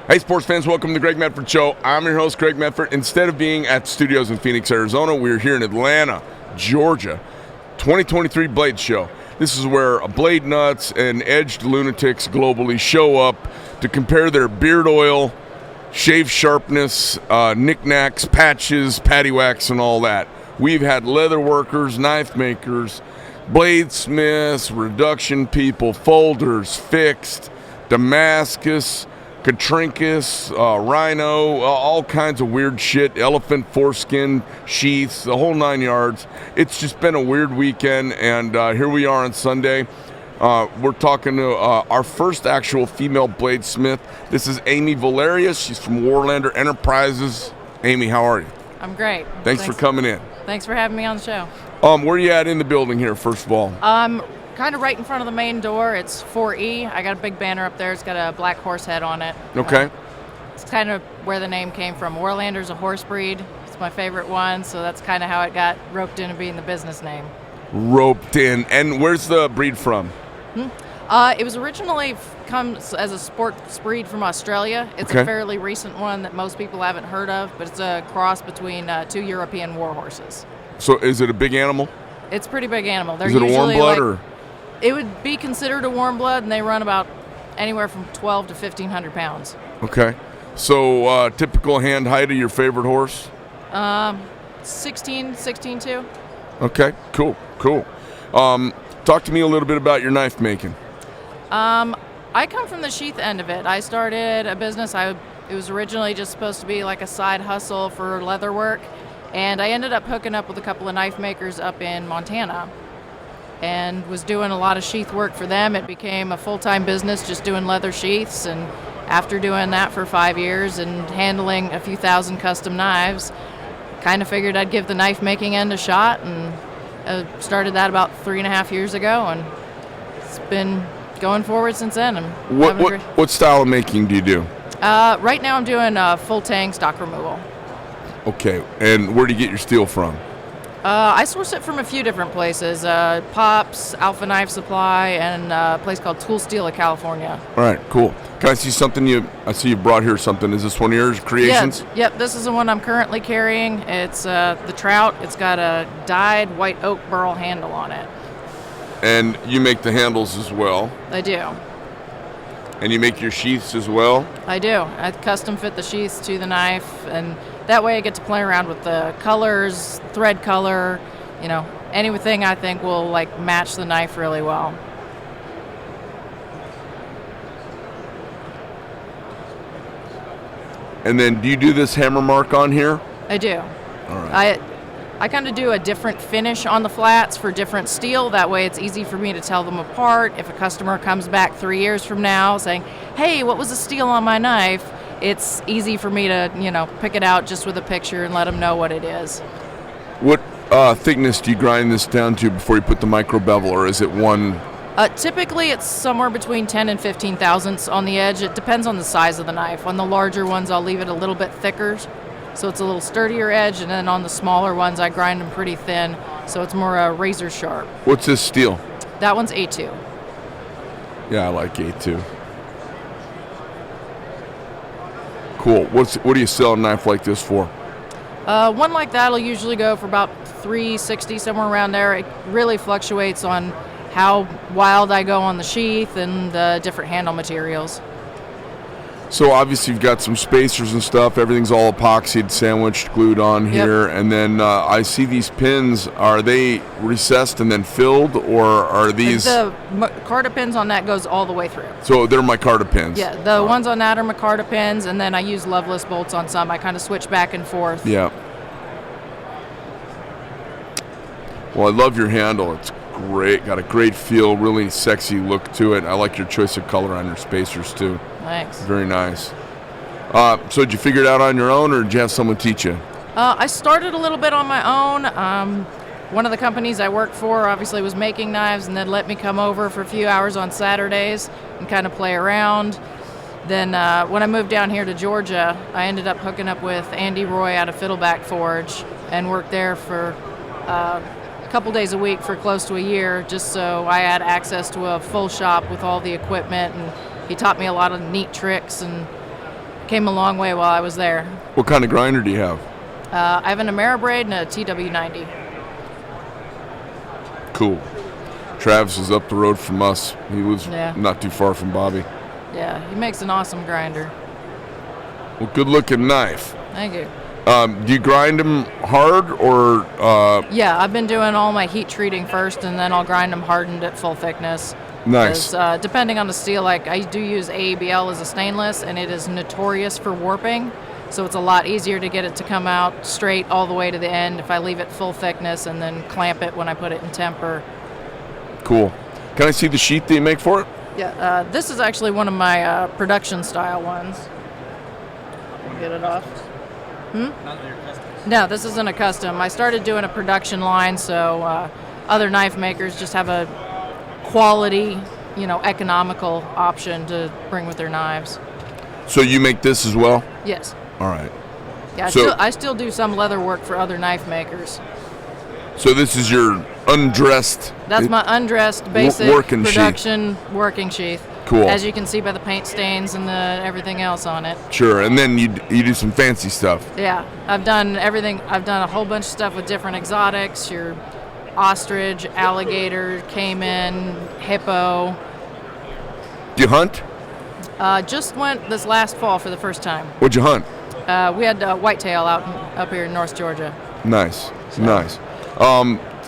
Hey, sports fans, welcome to the Greg Medford Show. I'm your host, Greg Medford. Instead of being at studios in Phoenix, Arizona, we're here in Atlanta, Georgia. 2023 Blade Show. This is where blade nuts and edged lunatics globally show up to compare their beard oil, shave sharpness, knickknacks, patches, patty wax, and all that. We've had leather workers, knife makers, bladesmiths, reduction people, folders, fixed, Damascus, Katrinkus, rhino, all kinds of weird shit, elephant foreskin sheaths, the whole 9 yards. It's just been a weird weekend, and here we are on Sunday. We're talking to our first actual female bladesmith. This is Amy Valerious. She's from Warlander Enterprises. Amy, how are you? I'm great. Thanks for coming in. Thanks for having me on the show. Where are you at in the building here, first of all? Kind of right in front of the main door. It's 4E. I got a big banner up there. It's got a black horse head on it. Okay. It's kind of where the name came from. Warlander's a horse breed. It's my favorite one, so that's kind of how it got roped into being the business name. Roped in. And where's the breed from? It was originally comes as a sports breed from Australia. It's a fairly recent one that most people haven't heard of, but it's a cross between two European war horses. So is it a big animal? It's a pretty big animal. They're is it a warm usually blood or? It would be considered a warm blood, and they run about anywhere from 12 to 1,500 pounds. Okay. So typical hand height of your favorite horse? 16'2". Okay, cool. Talk to me a little bit about your knife making. I come from the sheath end of it. I started a business. It was originally just supposed to be like a side hustle for leather work, and I ended up hooking up with a couple of knife makers up in Montana and was doing a lot of sheath work for them. It became a full-time business just doing leather sheaths, and after doing that for 5 years and handling a few thousand custom knives, kind of figured I'd give the knife making end a shot, and started that about 3.5 years ago, and it's been going forward since then. What style of making do you do? Right now I'm doing full tang stock removal. Okay, and where do you get your steel from? I source it from a few different places. Pops, Alpha Knife Supply, and a place called Tool Steel of California. All right, cool. Can I see something I see you brought here something. Is this one of yours creations? Yep, this is the one I'm currently carrying. It's the Trout. It's got a dyed white oak burl handle on it. And you make the handles as well? I do. And you make your sheaths as well? I do. I custom fit the sheaths to the knife, and that way I get to play around with the colors, thread color, anything I think will match the knife really well. And then do you do this hammer mark on here? I do. All right. I kind of do a different finish on the flats for different steel. That way it's easy for me to tell them apart. If a customer comes back 3 years from now saying, hey, what was the steel on my knife? It's easy for me to, pick it out just with a picture and let them know what it is. What thickness do you grind this down to before you put the micro bevel, or is it one? Typically it's somewhere between 10 and 15 thousandths on the edge. It depends on the size of the knife. On the larger ones, I'll leave it a little bit thicker, so it's a little sturdier edge, and then on the smaller ones, I grind them pretty thin, so it's more razor sharp. What's this steel? That one's A2. Yeah, I like A2. Cool. What do you sell a knife like this for? One like that will usually go for about $360, somewhere around there. It really fluctuates on how wild I go on the sheath and the different handle materials. So obviously you've got some spacers and stuff. Everything's all epoxied, sandwiched, glued on here. Yep. And then I see these pins. Are they recessed and then filled, or are these? The micarta pins on that goes all the way through. So they're micarta pins? Yeah, the ones on that are micarta pins, and then I use Loveless bolts on some. I kind of switch back and forth. Yeah. Well, I love your handle. It's great. Got a great feel, really sexy look to it. I like your choice of color on your spacers too. Thanks. Very nice. So did you figure it out on your own, or did you have someone teach you? I started a little bit on my own. One of the companies I worked for obviously was making knives, and then let me come over for a few hours on Saturdays and kind of play around. Then when I moved down here to Georgia, I ended up hooking up with Andy Roy out of Fiddleback Forge and worked there for a couple days a week for close to a year, just so I had access to a full shop with all the equipment, and he taught me a lot of neat tricks and came a long way while I was there. What kind of grinder do you have? I have an Ameribraid and a TW90. Cool. Travis is up the road from us. He lives not too far from Bobby. Yeah, he makes an awesome grinder. Well, good looking knife. Thank you. Do you grind them hard or? Yeah, I've been doing all my heat treating first, and then I'll grind them hardened at full thickness. Nice. Depending on the steel, like I do use AABL as a stainless, and it is notorious for warping. So it's a lot easier to get it to come out straight all the way to the end if I leave it full thickness and then clamp it when I put it in temper. Cool. Can I see the sheath that you make for it? Yeah, this is actually one of my production style ones. Get it off. No, this isn't a custom. I started doing a production line, so other knife makers just have a quality, economical option to bring with their knives. So you make this as well? Yes. All right. Yeah, I still do some leather work for other knife makers. So this is your undressed. That's my undressed basic working production working sheath. Cool. As you can see by the paint stains and everything else on it. Sure, and then you do some fancy stuff. Yeah, I've done everything. I've done a whole bunch of stuff with different exotics. Your ostrich, alligator, cayman, hippo. Do you hunt? Just went this last fall for the first time. What'd you hunt? We had whitetail up here in North Georgia. Nice, nice.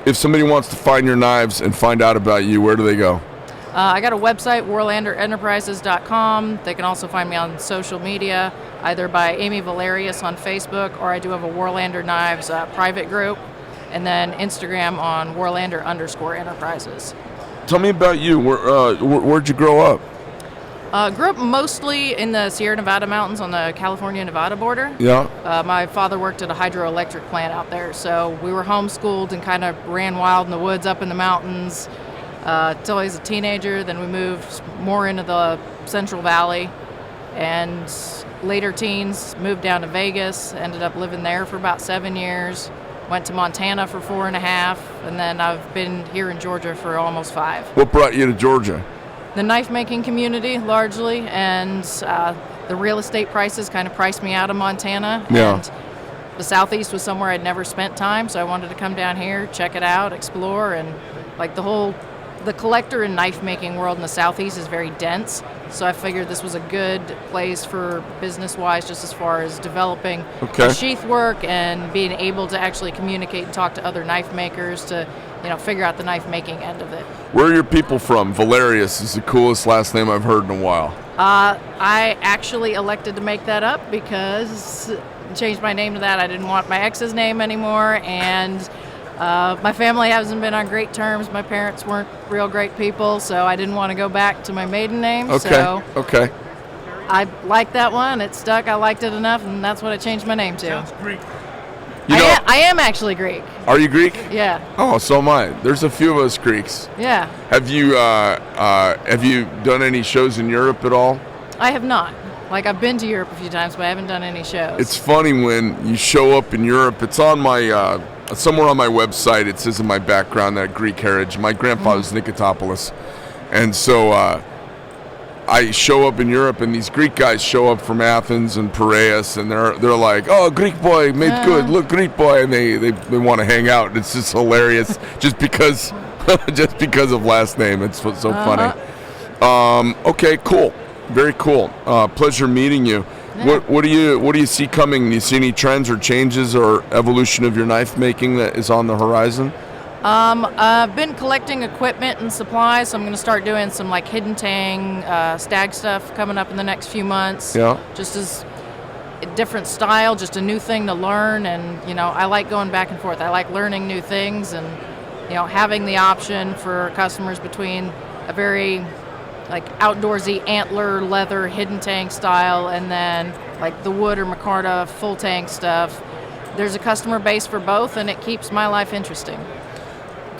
If somebody wants to find your knives and find out about you, where do they go? I got a website, warlanderenterprises.com. They can also find me on social media, either by Amy Valerious on Facebook, or I do have a Warlander Knives private group, and then Instagram on Warlander_enterprises. Tell me about you. Where'd you grow up? Grew up mostly in the Sierra Nevada mountains on the California-Nevada border. Yeah. My father worked at a hydroelectric plant out there, so we were homeschooled and kind of ran wild in the woods up in the mountains until I was a teenager. Then we moved more into the Central Valley, and later teens moved down to Vegas, ended up living there for about 7 years, went to Montana for 4.5, and then I've been here in Georgia for almost 5. What brought you to Georgia? The knife making community largely, and the real estate prices kind of priced me out of Montana. Yeah. And the Southeast was somewhere I'd never spent time, so I wanted to come down here, check it out, explore, and like the collector and knife making world in the Southeast is very dense. So I figured this was a good place for business-wise, just as far as developing the sheath work and being able to actually communicate and talk to other knife makers to, figure out the knife making end of it. Where are your people from? Valerious is the coolest last name I've heard in a while. I actually elected to make that up because changed my name to that. I didn't want my ex's name anymore, and my family hasn't been on great terms. My parents weren't real great people, so I didn't want to go back to my maiden name. Okay. I liked that one. It stuck. I liked it enough, and that's what I changed my name to. Sounds Greek. I am actually Greek. Are you Greek? Yeah. Oh, so am I. There's a few of us Greeks. Yeah. Have you done any shows in Europe at all? I have not. Like, I've been to Europe a few times, but I haven't done any shows. It's funny when you show up in Europe. It's on my somewhere on my website. It says in my background that Greek heritage. My grandfather's Nikotopoulos, and so I show up in Europe, and these Greek guys show up from Athens and Piraeus, and they're like, "Oh, Greek boy, made good. Look, Greek boy," and they want to hang out. It's just hilarious, just because of last name. It's so funny. Okay, cool, very cool. Pleasure meeting you. Yeah. What do you see coming? Do you see any trends or changes or evolution of your knife making that is on the horizon? I've been collecting equipment and supplies, so I'm going to start doing some like hidden tang, stag stuff coming up in the next few months. Yeah. Just as a different style, just a new thing to learn, and I like going back and forth. I like learning new things, and having the option for customers between a very like outdoorsy antler leather hidden tang style, and then like the wood or micarta full tang stuff. There's a customer base for both, and it keeps my life interesting.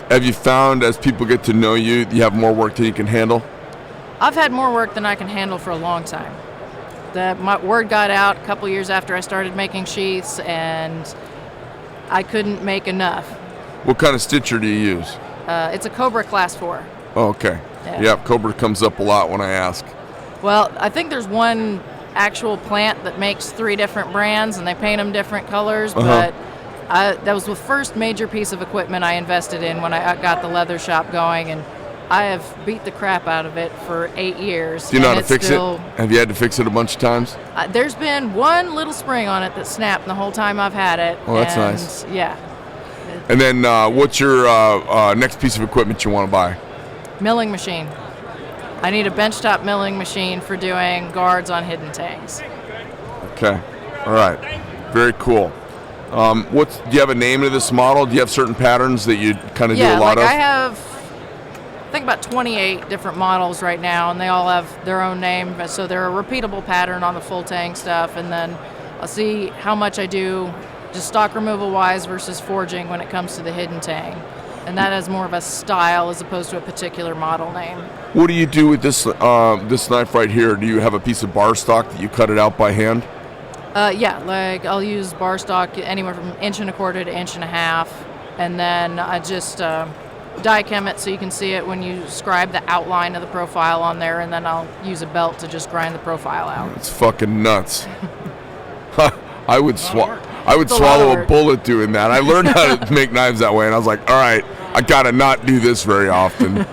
Have you found as people get to know you, you have more work than you can handle? I've had more work than I can handle for a long time. My word got out a couple years after I started making sheaths, and I couldn't make enough. What kind of stitcher do you use? It's a Cobra Class 4. Oh, okay. Yeah, Cobra comes up a lot when I ask. Well, I think there's one actual plant that makes 3 different brands, and they paint them different colors. But that was the first major piece of equipment I invested in when I got the leather shop going, and I have beat the crap out of it for 8 years. Do you know how to fix it? Have you had to fix it a bunch of times? There's been one little spring on it that snapped the whole time I've had it. Oh, that's nice. Yeah. And then what's your next piece of equipment you want to buy? Milling machine. I need a benchtop milling machine for doing guards on hidden tanks. Okay. All right. Very cool. Do you have a name to this model? Do you have certain patterns that you kind of do a lot of? I have, I think, about 28 different models right now, and they all have their own name. So they're a repeatable pattern on the full tang stuff, and then I'll see how much I do just stock removal wise versus forging when it comes to the hidden tang. And that has more of a style as opposed to a particular model name. What do you do with this this knife right here? Do you have a piece of bar stock that you cut it out by hand? Yeah, like I'll use bar stock anywhere from 1.25 inches to 1.5 inches, and then I just die chem it so you can see it when you scribe the outline of the profile on there, and then I'll use a belt to just grind the profile out. It's fucking nuts. I would swallow a bullet doing that. I learned how to make knives that way, and I was like, all right, I gotta not do this very often.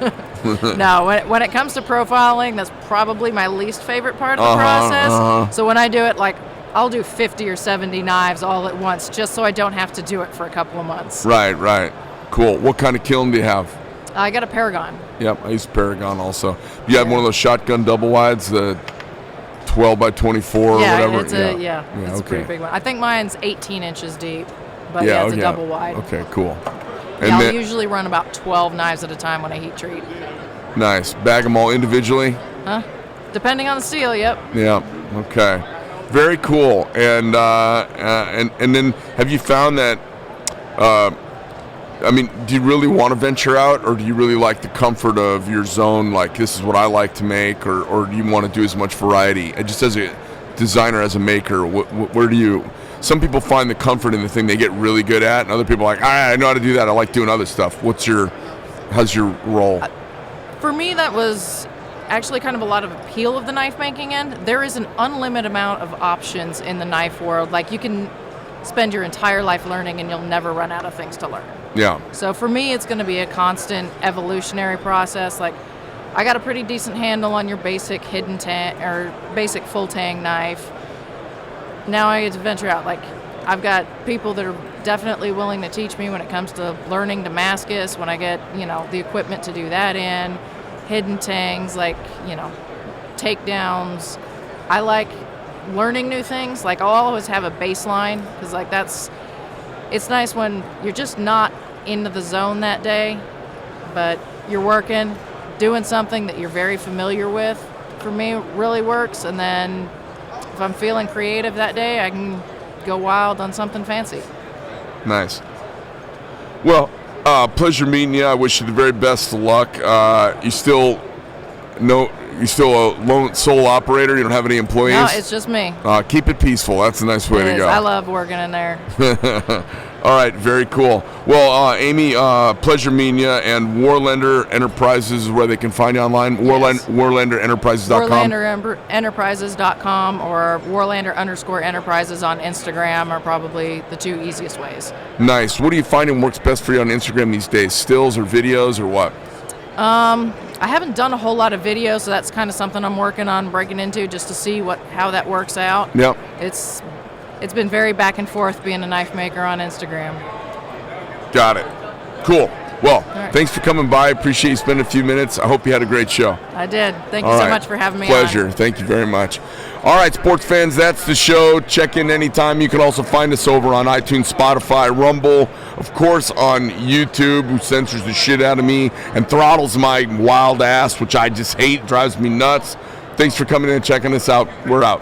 No, when it comes to profiling, that's probably my least favorite part of the process. So when I do it, like, I'll do 50 or 70 knives all at once just so I don't have to do it for a couple of months. Right. Cool. What kind of kiln do you have? I got a Paragon. Yep, I use Paragon also. You have one of those shotgun double wides, the 12 by 24 or whatever? It's a pretty big one. I think mine's 18 inches deep, but it's a double wide. Okay, cool. And I'll usually run about 12 knives at a time when I heat treat. Nice. Bag them all individually? Depending on the steel, yep. Yeah, okay. Very cool. And then have you found that, do you really want to venture out, or do you really like the comfort of your zone, like this is what I like to make, or do you want to do as much variety? And just as a designer, as a maker, where do you, some people find the comfort in the thing they get really good at, and other people are like, I know how to do that, I like doing other stuff. How's your role? For me, that was actually kind of a lot of appeal of the knife making end. There is an unlimited amount of options in the knife world. Like, you can spend your entire life learning and you'll never run out of things to learn. Yeah. So for me, it's going to be a constant evolutionary process. Like, I got a pretty decent handle on your basic hidden tang or basic full tang knife. Now I get to venture out. Like, I've got people that are definitely willing to teach me when it comes to learning Damascus, when I get, the equipment to do that in. Hidden tangs, like, takedowns. I like learning new things. Like, I'll always have a baseline, because, like, it's nice when you're just not into the zone that day, but you're working, doing something that you're very familiar with. For me, it really works. And then if I'm feeling creative that day, I can go wild on something fancy. Nice. Well, pleasure meeting you. I wish you the very best of luck. You still a lone sole operator? You don't have any employees? No, it's just me. Keep it peaceful. That's a nice way to go. I love working in there. All right, very cool. Well, Amy, pleasure meeting you. And Warlander Enterprises is where they can find you online. Yes. WarlanderEnterprises.com. WarlanderEnterprises.com or Warlander_Enterprises on Instagram are probably the two easiest ways. Nice. What are you finding works best for you on Instagram these days? Stills or videos or what? I haven't done a whole lot of videos, so that's kind of something I'm working on breaking into just to see how that works out. Yep. It's been very back and forth being a knife maker on Instagram. Got it. Cool. Well, Thanks for coming by. Appreciate you spending a few minutes. I hope you had a great show. I did. Thank you so much for having me Pleasure. on. Thank you very much. All right, sports fans, that's the show. Check in anytime. You can also find us over on iTunes, Spotify, Rumble, of course on YouTube, who censors the shit out of me and throttles my wild ass, which I just hate, drives me nuts. Thanks for coming in and checking us out. We're out.